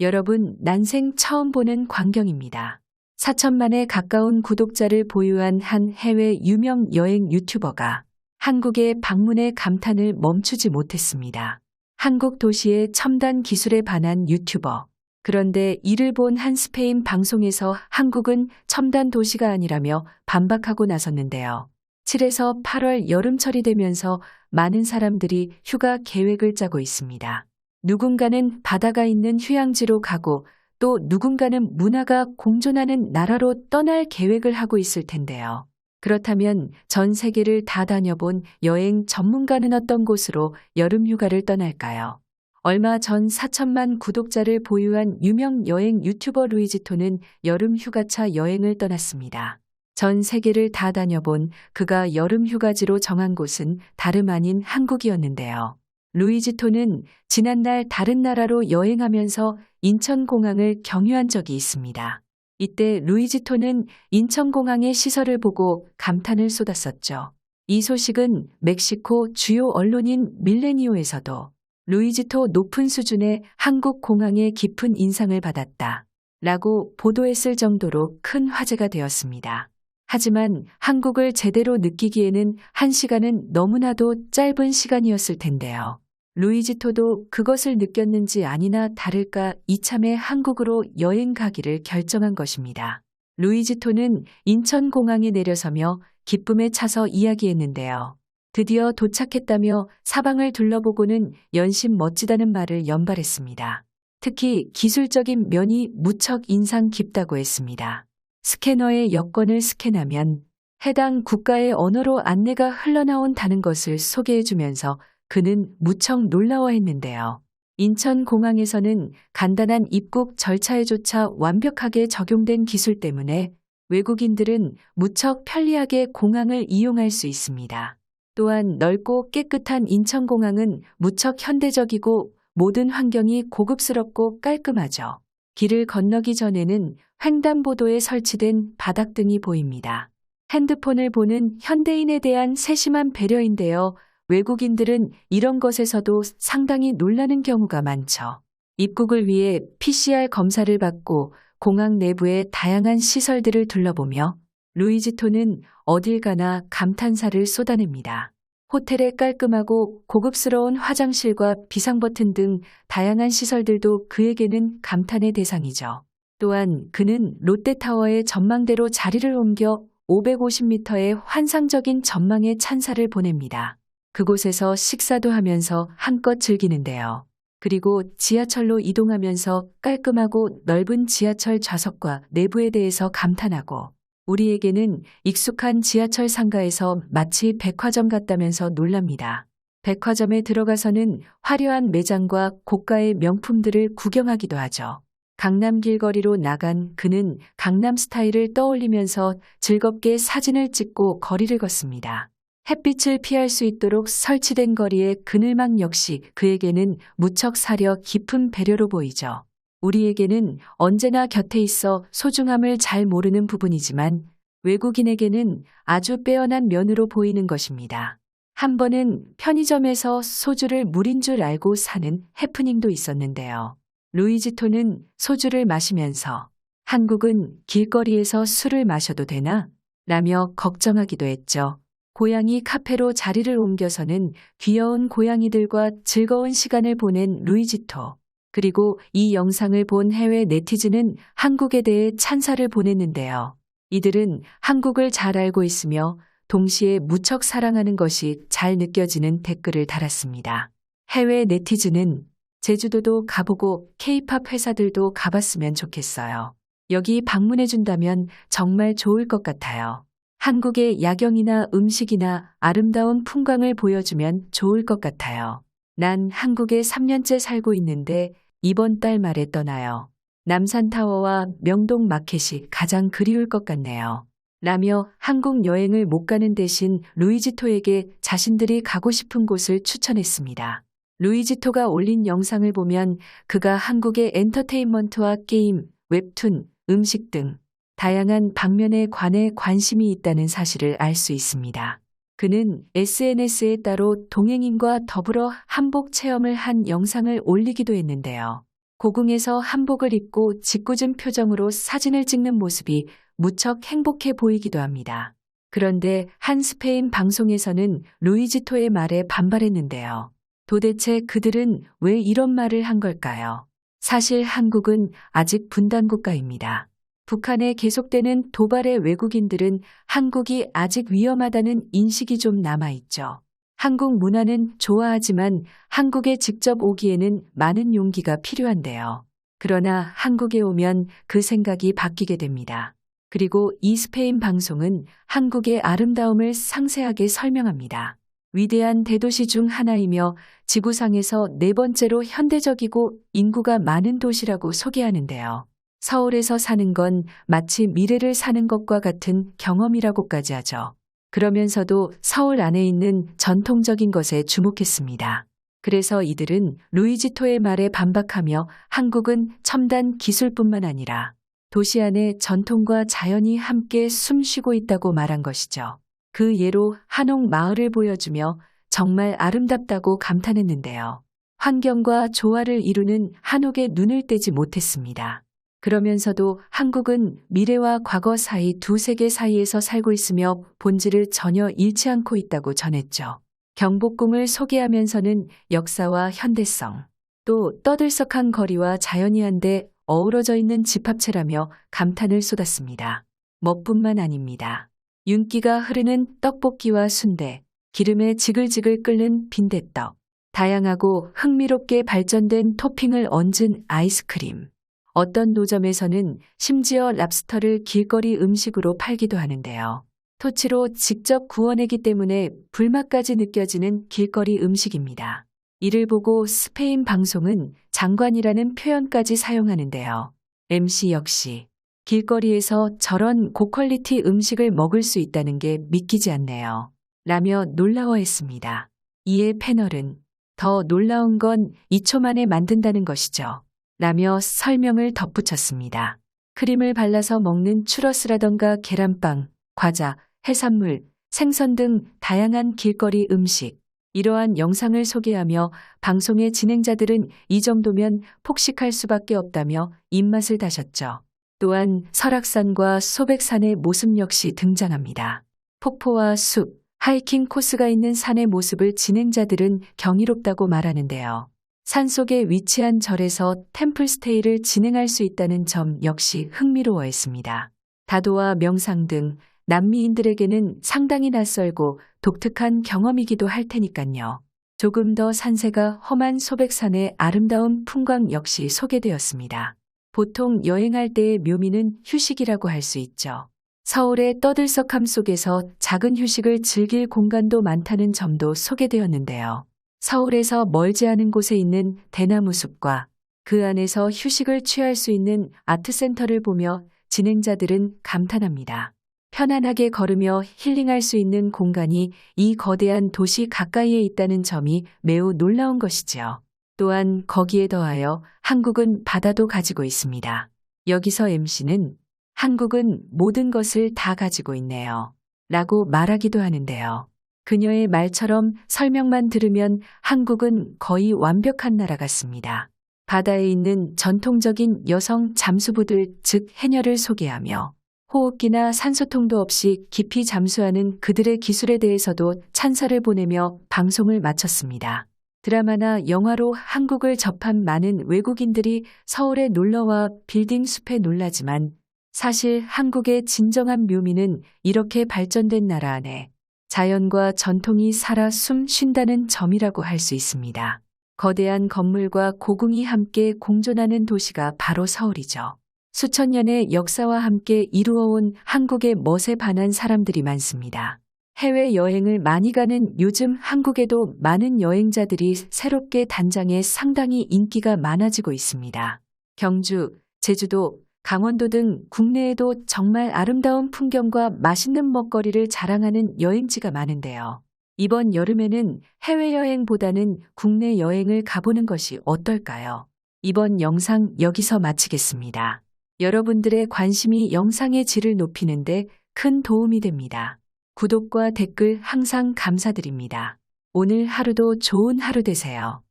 여러분, 난생 처음 보는 광경입니다. 4천만에 가까운 구독자를 보유한 한 해외 유명 여행 유튜버가 한국의 방문에 감탄을 멈추지 못했습니다. 한국 도시의 첨단 기술에 반한 유튜버. 그런데 이를 본 한 스페인 방송에서 한국은 첨단 도시가 아니라며 반박하고 나섰는데요. 7에서 8월 여름철이 되면서 많은 사람들이 휴가 계획을 짜고 있습니다. 누군가는 바다가 있는 휴양지로 가고 또 누군가는 문화가 공존하는 나라로 떠날 계획을 하고 있을 텐데요. 그렇다면 전 세계를 다 다녀본 여행 전문가는 어떤 곳으로 여름 휴가를 떠날까요? 얼마 전 4천만 구독자를 보유한 유명 여행 유튜버 루이지토는 여름 휴가차 여행을 떠났습니다. 전 세계를 다 다녀본 그가 여름 휴가지로 정한 곳은 다름 아닌 한국이었는데요. 루이지토는 지난날 다른 나라로 여행하면서 인천공항을 경유한 적이 있습니다. 이때 루이지토는 인천공항의 시설을 보고 감탄을 쏟았었죠. 이 소식은 멕시코 주요 언론인 밀레니오에서도 루이지토 높은 수준의 한국 공항에 깊은 인상을 받았다 라고 보도했을 정도로 큰 화제가 되었습니다. 하지만 한국을 제대로 느끼기에는 1시간은 너무나도 짧은 시간이었을 텐데요. 루이지토도 그것을 느꼈는지 아니나 다를까 이참에 한국으로 여행 가기를 결정한 것입니다. 루이지토는 인천공항에 내려서며 기쁨에 차서 이야기했는데요. 드디어 도착했다며 사방을 둘러보고는 연신 멋지다는 말을 연발했습니다. 특히 기술적인 면이 무척 인상 깊다고 했습니다. 스캐너의 여권을 스캔하면 해당 국가의 언어로 안내가 흘러나온다는 것을 소개해주면서 그는 무척 놀라워했는데요. 인천공항에서는 간단한 입국 절차에조차 완벽하게 적용된 기술 때문에 외국인들은 무척 편리하게 공항을 이용할 수 있습니다. 또한 넓고 깨끗한 인천공항은 무척 현대적이고 모든 환경이 고급스럽고 깔끔하죠. 길을 건너기 전에는 횡단보도에 설치된 바닥등이 보입니다. 핸드폰을 보는 현대인에 대한 세심한 배려인데요. 외국인들은 이런 것에서도 상당히 놀라는 경우가 많죠. 입국을 위해 PCR 검사를 받고 공항 내부의 다양한 시설들을 둘러보며 루이지토는 어딜 가나 감탄사를 쏟아냅니다. 호텔의 깔끔하고 고급스러운 화장실과 비상 버튼 등 다양한 시설들도 그에게는 감탄의 대상이죠. 또한 그는 롯데타워의 전망대로 자리를 옮겨 550m의 환상적인 전망의 찬사를 보냅니다. 그곳에서 식사도 하면서 한껏 즐기는데요. 그리고 지하철로 이동하면서 깔끔하고 넓은 지하철 좌석과 내부에 대해서 감탄하고 우리에게는 익숙한 지하철 상가에서 마치 백화점 같다면서 놀랍니다. 백화점에 들어가서는 화려한 매장과 고가의 명품들을 구경하기도 하죠. 강남 길거리로 나간 그는 강남 스타일을 떠올리면서 즐겁게 사진을 찍고 거리를 걷습니다. 햇빛을 피할 수 있도록 설치된 거리의 그늘막 역시 그에게는 무척 사려 깊은 배려로 보이죠. 우리에게는 언제나 곁에 있어 소중함을 잘 모르는 부분이지만 외국인에게는 아주 빼어난 면으로 보이는 것입니다. 한 번은 편의점에서 소주를 물인 줄 알고 사는 해프닝도 있었는데요. 루이지토는 소주를 마시면서 한국은 길거리에서 술을 마셔도 되나? 라며 걱정하기도 했죠. 고양이 카페로 자리를 옮겨서는 귀여운 고양이들과 즐거운 시간을 보낸 루이지토. 그리고 이 영상을 본 해외 네티즌은 한국에 대해 찬사를 보냈는데요. 이들은 한국을 잘 알고 있으며 동시에 무척 사랑하는 것이 잘 느껴지는 댓글을 달았습니다. 해외 네티즌은 제주도도 가보고 K-팝 회사들도 가봤으면 좋겠어요. 여기 방문해준다면 정말 좋을 것 같아요. 한국의 야경이나 음식이나 아름다운 풍광을 보여주면 좋을 것 같아요. 난 한국에 3년째 살고 있는데 이번 달 말에 떠나요. 남산타워와 명동 마켓이 가장 그리울 것 같네요. 라며 한국 여행을 못 가는 대신 루이지토에게 자신들이 가고 싶은 곳을 추천했습니다. 루이지토가 올린 영상을 보면 그가 한국의 엔터테인먼트와 게임, 웹툰, 음식 등 다양한 방면에 관해 관심이 있다는 사실을 알 수 있습니다. 그는 SNS에 따로 동행인과 더불어 한복 체험을 한 영상을 올리기도 했는데요. 고궁에서 한복을 입고 짓궂은 표정으로 사진을 찍는 모습이 무척 행복해 보이기도 합니다. 그런데 한 스페인 방송에서는 루이지토의 말에 반발했는데요. 도대체 그들은 왜 이런 말을 한 걸까요? 사실 한국은 아직 분단국가입니다. 북한에 계속되는 도발의 외국인들은 한국이 아직 위험하다는 인식이 좀 남아있죠. 한국 문화는 좋아하지만 한국에 직접 오기에는 많은 용기가 필요한데요. 그러나 한국에 오면 그 생각이 바뀌게 됩니다. 그리고 이 스페인 방송은 한국의 아름다움을 상세하게 설명합니다. 위대한 대도시 중 하나이며 지구상에서 네 번째로 현대적이고 인구가 많은 도시라고 소개하는데요. 서울에서 사는 건 마치 미래를 사는 것과 같은 경험이라고까지 하죠. 그러면서도 서울 안에 있는 전통적인 것에 주목했습니다. 그래서 이들은 루이지토의 말에 반박하며 한국은 첨단 기술뿐만 아니라 도시 안에 전통과 자연이 함께 숨쉬고 있다고 말한 것이죠. 그 예로 한옥 마을을 보여주며 정말 아름답다고 감탄했는데요. 환경과 조화를 이루는 한옥에 눈을 떼지 못했습니다. 그러면서도 한국은 미래와 과거 사이 두 세계 사이에서 살고 있으며 본질을 전혀 잃지 않고 있다고 전했죠. 경복궁을 소개하면서는 역사와 현대성, 또 떠들썩한 거리와 자연이 한데 어우러져 있는 집합체라며 감탄을 쏟았습니다. 멋뿐만 아닙니다. 윤기가 흐르는 떡볶이와 순대, 기름에 지글지글 끓는 빈대떡, 다양하고 흥미롭게 발전된 토핑을 얹은 아이스크림, 어떤 노점에서는 심지어 랍스터를 길거리 음식으로 팔기도 하는데요. 토치로 직접 구워내기 때문에 불맛까지 느껴지는 길거리 음식입니다. 이를 보고 스페인 방송은 장관이라는 표현까지 사용하는데요. MC 역시 길거리에서 저런 고퀄리티 음식을 먹을 수 있다는 게 믿기지 않네요. 라며 놀라워했습니다. 이에 패널은 더 놀라운 건 2초 만에 만든다는 것이죠. 라며 설명을 덧붙였습니다. 크림을 발라서 먹는 추러스라던가 계란빵, 과자, 해산물, 생선 등 다양한 길거리 음식. 이러한 영상을 소개하며 방송의 진행자들은 이 정도면 폭식할 수밖에 없다며 입맛을 다셨죠. 또한 설악산과 소백산의 모습 역시 등장합니다. 폭포와 숲, 하이킹 코스가 있는 산의 모습을 진행자들은 경이롭다고 말하는데요. 산속에 위치한 절에서 템플스테이를 진행할 수 있다는 점 역시 흥미로워했습니다. 다도와 명상 등 남미인들에게는 상당히 낯설고 독특한 경험이기도 할 테니까요. 조금 더 산세가 험한 소백산의 아름다운 풍광 역시 소개되었습니다. 보통 여행할 때의 묘미는 휴식이라고 할 수 있죠. 서울의 떠들썩함 속에서 작은 휴식을 즐길 공간도 많다는 점도 소개되었는데요. 서울에서 멀지 않은 곳에 있는 대나무 숲과 그 안에서 휴식을 취할 수 있는 아트센터를 보며 진행자들은 감탄합니다. 편안하게 걸으며 힐링할 수 있는 공간이 이 거대한 도시 가까이에 있다는 점이 매우 놀라운 것이지요. 또한 거기에 더하여 한국은 바다도 가지고 있습니다. 여기서 MC는 한국은 모든 것을 다 가지고 있네요. 라고 말하기도 하는데요. 그녀의 말처럼 설명만 들으면 한국은 거의 완벽한 나라 같습니다. 바다에 있는 전통적인 여성 잠수부들 즉 해녀를 소개하며 호흡기나 산소통도 없이 깊이 잠수하는 그들의 기술에 대해서도 찬사를 보내며 방송을 마쳤습니다. 드라마나 영화로 한국을 접한 많은 외국인들이 서울에 놀러와 빌딩 숲에 놀라지만 사실 한국의 진정한 묘미는 이렇게 발전된 나라 안에 자연과 전통이 살아 숨 쉰다는 점이라고 할 수 있습니다. 거대한 건물과 고궁이 함께 공존하는 도시가 바로 서울이죠. 수천 년의 역사와 함께 이루어온 한국의 멋에 반한 사람들이 많습니다. 해외여행을 많이 가는 요즘 한국에도 많은 여행자들이 새롭게 단장해 상당히 인기가 많아지고 있습니다. 경주, 제주도, 강원도 등 국내에도 정말 아름다운 풍경과 맛있는 먹거리를 자랑하는 여행지가 많은데요. 이번 여름에는 해외여행보다는 국내 여행을 가보는 것이 어떨까요? 이번 영상 여기서 마치겠습니다. 여러분들의 관심이 영상의 질을 높이는데 큰 도움이 됩니다. 구독과 댓글 항상 감사드립니다. 오늘 하루도 좋은 하루 되세요.